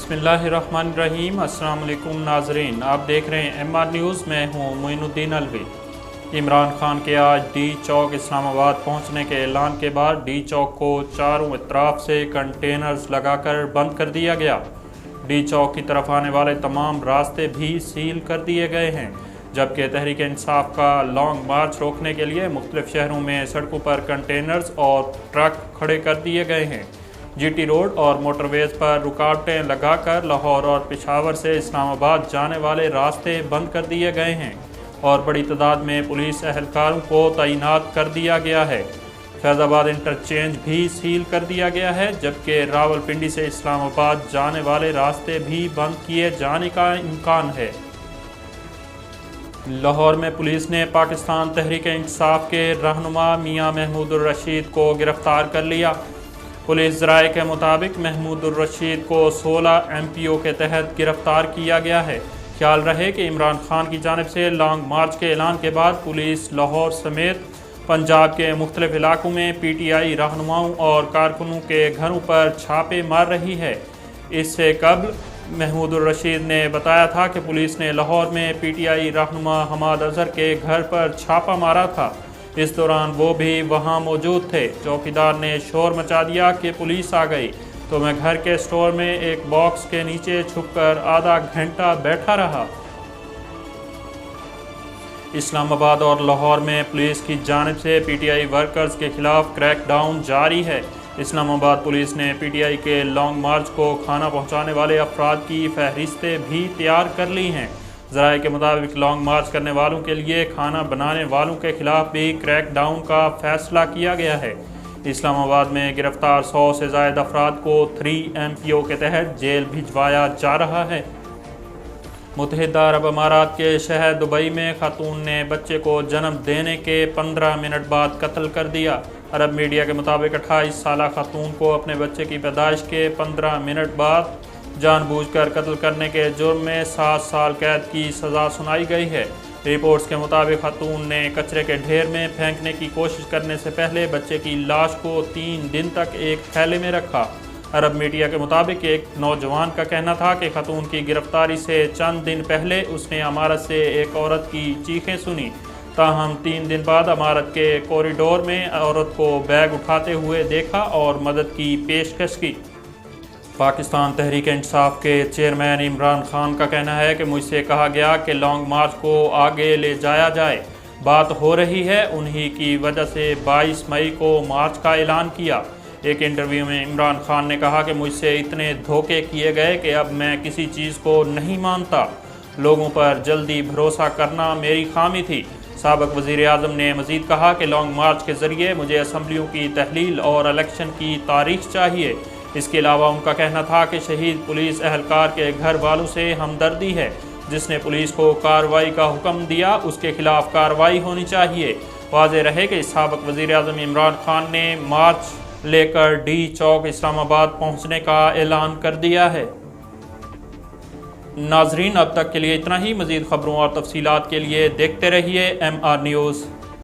बिस्मिल्लाहिर्रहमानिर्रहीम। अस्सलाम वालेकुम नाजरीन, आप देख रहे हैं MR न्यूज़। मैं हूँ मोइनुद्दीन अलवी। इमरान खान के आज डी चौक इस्लामाबाद पहुँचने के ऐलान के बाद डी चौक को चारों अतराफ से कंटेनर्स लगाकर बंद कर दिया गया। डी चौक की तरफ आने वाले तमाम रास्ते भी सील कर दिए गए हैं, जबकि तहरीक इंसाफ का लॉन्ग मार्च रोकने के लिए मुख्तलिफ शहरों में सड़कों पर कंटेनर्स और ट्रक खड़े कर दिए गए हैं। GT रोड और मोटरवेज पर रुकावटें लगाकर लाहौर और पेशावर से इस्लामाबाद जाने वाले रास्ते बंद कर दिए गए हैं और बड़ी तादाद में पुलिस एहलकारों को तैनात कर दिया गया है। फैज़ाबाद इंटरचेंज भी सील कर दिया गया है, जबकि रावलपिंडी से इस्लामाबाद जाने वाले रास्ते भी बंद किए जाने का इम्कान है। लाहौर में पुलिस ने पाकिस्तान तहरीक इंसाफ के रहनुमा मियां महमूदुर रशीद को गिरफ्तार कर लिया। पुलिस ज़राए के मुताबिक महमूदुर रशीद को 16 MPO के तहत गिरफ्तार किया गया है। ख्याल रहे कि इमरान खान की जानिब से लॉन्ग मार्च के ऐलान के बाद पुलिस लाहौर समेत पंजाब के मुख्तलिफ इलाकों में PTI रहनुमाओं और कारकुनों के घरों पर छापे मार रही है। इससे कबल महमूदुर रशीद ने बताया था कि पुलिस ने लाहौर में PTI रहनुमा हमाद अजहर के घर पर छापा मारा था। इस दौरान वो भी वहां मौजूद थे। चौकीदार ने शोर मचा दिया कि पुलिस आ गई, तो मैं घर के स्टोर में एक बॉक्स के नीचे छुपकर आधा घंटा बैठा रहा। इस्लामाबाद और लाहौर में पुलिस की जानिब से PTI वर्कर्स के खिलाफ क्रैकडाउन जारी है। इस्लामाबाद पुलिस ने PTI के लॉन्ग मार्च को खाना पहुंचाने वाले अफराद की फहरिस्तें भी तैयार कर ली हैं। ज़राए के मुताबिक लॉन्ग मार्च करने वालों के लिए खाना बनाने वालों के खिलाफ भी क्रैकडाउन का फैसला किया गया है। इस्लामाबाद में गिरफ्तार 100 से ज़ायद अफराद को 3 MPO के तहत जेल भिजवाया जा रहा है। मुत्तहिदा अरब अमारात के शहर दुबई में खातून ने बच्चे को जन्म देने के 15 मिनट बाद कत्ल कर दिया। अरब मीडिया के मुताबिक 28 साला खातून को अपने बच्चे की पैदाइश के 15 मिनट बाद जानबूझकर कत्ल करने के जुर्म में 7 साल कैद की सज़ा सुनाई गई है। रिपोर्ट्स के मुताबिक खातून ने कचरे के ढेर में फेंकने की कोशिश करने से पहले बच्चे की लाश को 3 दिन तक एक थैले में रखा। अरब मीडिया के मुताबिक एक नौजवान का कहना था कि खातून की गिरफ्तारी से चंद दिन पहले उसने अमारत से एक औरत की चीखें सुनी। ताहम 3 दिन बाद अमारत के कॉरिडोर में औरत को बैग उठाते हुए देखा और मदद की पेशकश की। पाकिस्तान तहरीक इंसाफ के चेयरमैन इमरान खान का कहना है कि मुझसे कहा गया कि लॉन्ग मार्च को आगे ले जाया जाए। बात हो रही है, उन्हीं की वजह से 22 मई को मार्च का ऐलान किया। एक इंटरव्यू में इमरान खान ने कहा कि मुझसे इतने धोखे किए गए कि अब मैं किसी चीज़ को नहीं मानता। लोगों पर जल्दी भरोसा करना मेरी खामी थी। साबिक वज़ीर आज़म ने मज़ीद कहा कि लॉन्ग मार्च के ज़रिए मुझे असम्बलियों की तहलील और इलेक्शन की तारीख चाहिए। इसके अलावा उनका कहना था कि शहीद पुलिस एहलकार के घर वालों से हमदर्दी है। जिसने पुलिस को कार्रवाई का हुक्म दिया उसके खिलाफ कार्रवाई होनी चाहिए। वाज़ेह रहे कि साबिक वज़ीर आज़म इमरान खान ने मार्च लेकर डी चौक इस्लामाबाद पहुंचने का ऐलान कर दिया है। नाजरीन, अब तक के लिए इतना ही। मज़ीद खबरों और तफसीलात के लिए देखते रहिए MR न्यूज़।